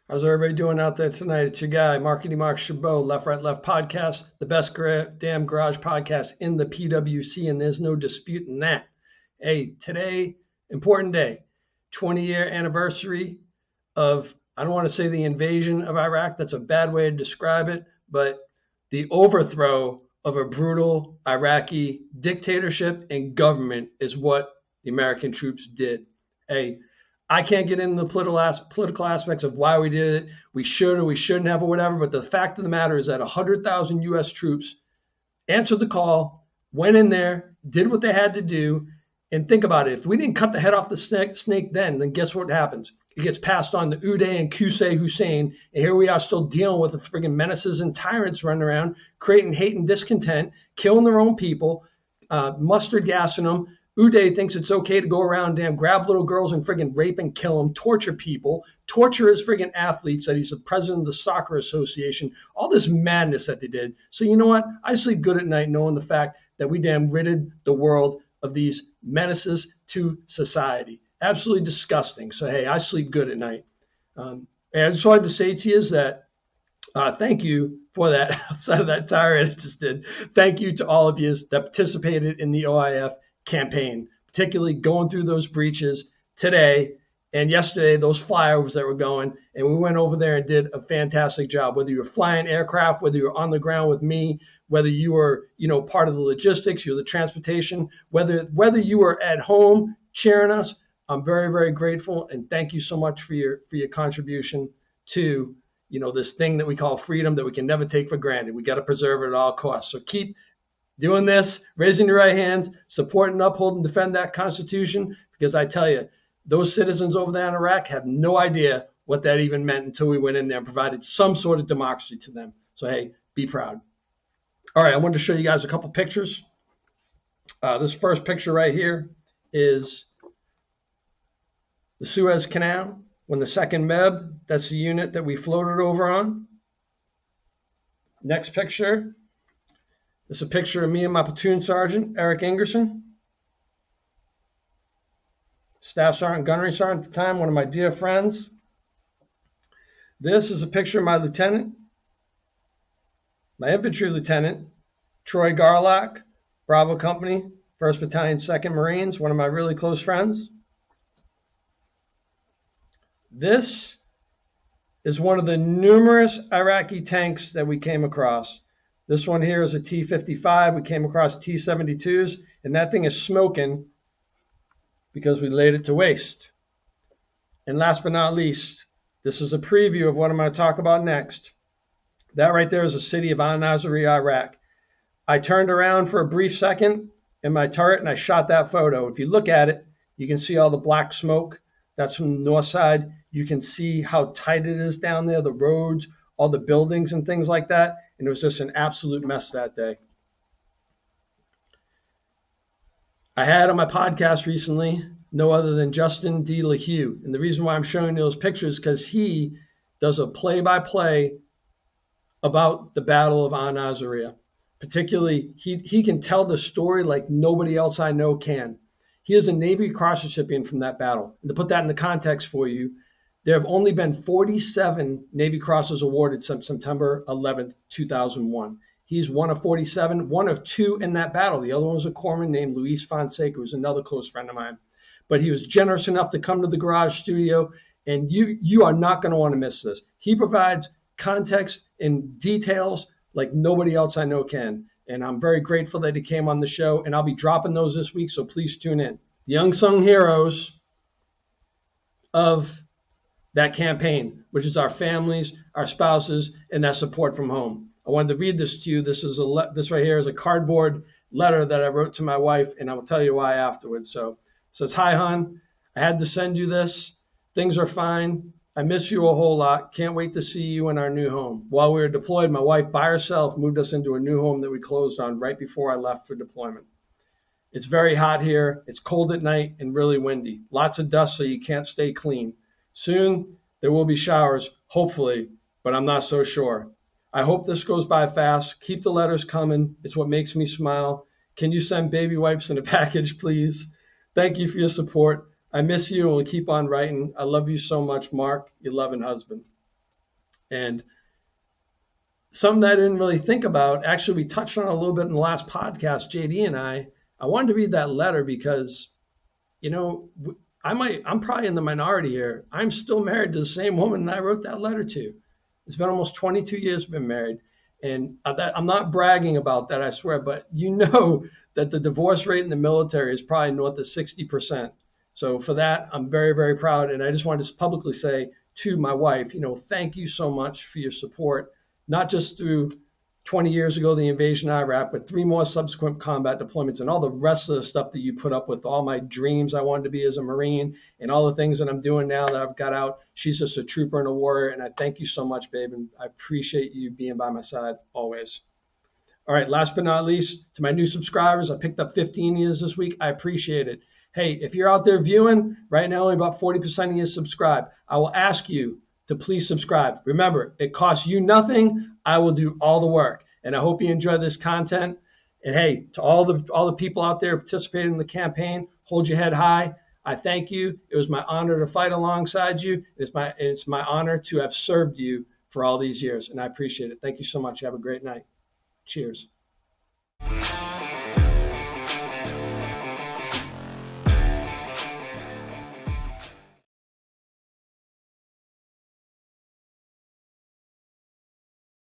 How's everybody doing out there tonight? It's your guy, Marc Chabot, Left, Right, Left podcast, the best damn garage podcast in the PWC, and there's no disputing that. Hey, today, important day, 20-year anniversary of, I don't want to say the invasion of Iraq, that's a bad way to describe it, but the overthrow of a brutal Iraqi dictatorship and government is what the American troops did. Hey, I can't get into the political aspects of why we did it. We should or we shouldn't have or whatever. But the fact of the matter is that 100,000 U.S. troops answered the call, went in there, did what they had to do. And think about it. If we didn't cut the head off the snake then guess what happens? It gets passed on to Uday and Qusay Hussein. And here we are still dealing with the friggin' menaces and tyrants running around, creating hate and discontent, killing their own people, mustard gas in them. Uday thinks it's okay to go around and grab little girls and friggin' rape and kill them, torture people, torture his friggin' athletes, that he's the president of the soccer association, all this madness that they did. So you know what? I sleep good at night knowing the fact that we damn ridded the world of these menaces to society. Absolutely disgusting. So, hey, I sleep good at night. And I just wanted to say to you is that thank you for that outside of that tirade I just did. Thank you to all of you that participated in the OIF campaign, particularly going through those breaches today and yesterday, those flyovers that were going. And we went over there and did a fantastic job, whether you were flying aircraft, whether you were on the ground with me, whether you were, part of the logistics, you're the transportation, whether you were at home cheering us. I'm very, very grateful. And thank you so much for your contribution to, this thing that we call freedom that we can never take for granted. We got to preserve it at all costs. So keep doing this, raising your right hands, supporting, uphold, and defend that Constitution, because I tell you, those citizens over there in Iraq have no idea what that even meant until we went in there and provided some sort of democracy to them. So, hey, be proud. All right, I wanted to show you guys a couple pictures. This first picture right here is the Suez Canal when the second MEB, that's the unit that we floated over on. Next picture. This is a picture of me and my platoon sergeant, Eric Ingerson. Staff sergeant, gunnery sergeant at the time, one of my dear friends. This is a picture of my lieutenant, my infantry lieutenant, Troy Garlock, Bravo Company, 1st Battalion, 2nd Marines, one of my really close friends. This is one of the numerous Iraqi tanks that we came across. This one here is a T-55. We came across T-72s, and that thing is smoking because we laid it to waste. And last but not least, this is a preview of what I'm going to talk about next. That right there is the city of Al-Naziri, Iraq. I turned around for a brief second in my turret, and I shot that photo. If you look at it, you can see all the black smoke. That's from the north side. You can see how tight it is down there, the roads, all the buildings and things like that. And it was just an absolute mess that day. I had on my podcast recently no other than Justin D. LeHew. And the reason why I'm showing you those pictures is because he does a play-by-play about the Battle of Al-Naziriyah. Particularly, he can tell the story like nobody else I know can. He is a Navy Cross recipient from that battle. And to put that into context for you, there have only been 47 Navy Crosses awarded since September 11th, 2001. He's one of 47, one of two in that battle. The other one was a corpsman named Luis Fonseca, who's another close friend of mine. But he was generous enough to come to the garage studio, and you are not going to want to miss this. He provides context and details like nobody else I know can. And I'm very grateful that he came on the show, and I'll be dropping those this week, so please tune in. The unsung heroes of that campaign, which is our families, our spouses, and that support from home. I wanted to read this to you. This right here is a cardboard letter that I wrote to my wife, and I will tell you why afterwards. So it says, "Hi, hon. I had to send you this. Things are fine. I miss you a whole lot. Can't wait to see you in our new home. While we were deployed, my wife by herself moved us into a new home that we closed on right before I left for deployment. It's very hot here. It's cold at night and really windy. Lots of dust so you can't stay clean. Soon there will be showers, hopefully, but I'm not so sure. I hope this goes by fast. Keep the letters coming. It's what makes me smile. Can you send baby wipes in a package, please? Thank you for your support. I miss you and will keep on writing. I love you so much, Mark, your loving husband." And something that I didn't really think about, actually, we touched on a little bit in the last podcast, JD and I wanted to read that letter because, you know, I'm probably in the minority here. I'm still married to the same woman that I wrote that letter to. It's been almost 22 years we've been married. And I'm not bragging about that, I swear, but you know that the divorce rate in the military is probably north of 60%. So for that, I'm very, very proud. And I just wanted to publicly say to my wife, you know, thank you so much for your support, not just through 20 years ago, the invasion of Iraq, but 3 more subsequent combat deployments and all the rest of the stuff that you put up with, all my dreams I wanted to be as a Marine and all the things that I'm doing now that I've got out. She's just a trooper and a warrior. And I thank you so much, babe. And I appreciate you being by my side always. All right, last but not least, to my new subscribers, I picked up 15 years this week. I appreciate it. Hey, if you're out there viewing, right now only about 40% of you subscribe. I will ask you to please subscribe. Remember, it costs you nothing. I will do all the work. And I hope you enjoy this content. And hey, to all the people out there participating in the campaign, hold your head high. I thank you. It was my honor to fight alongside you. It's my honor to have served you for all these years. And I appreciate it. Thank you so much. Have a great night. Cheers.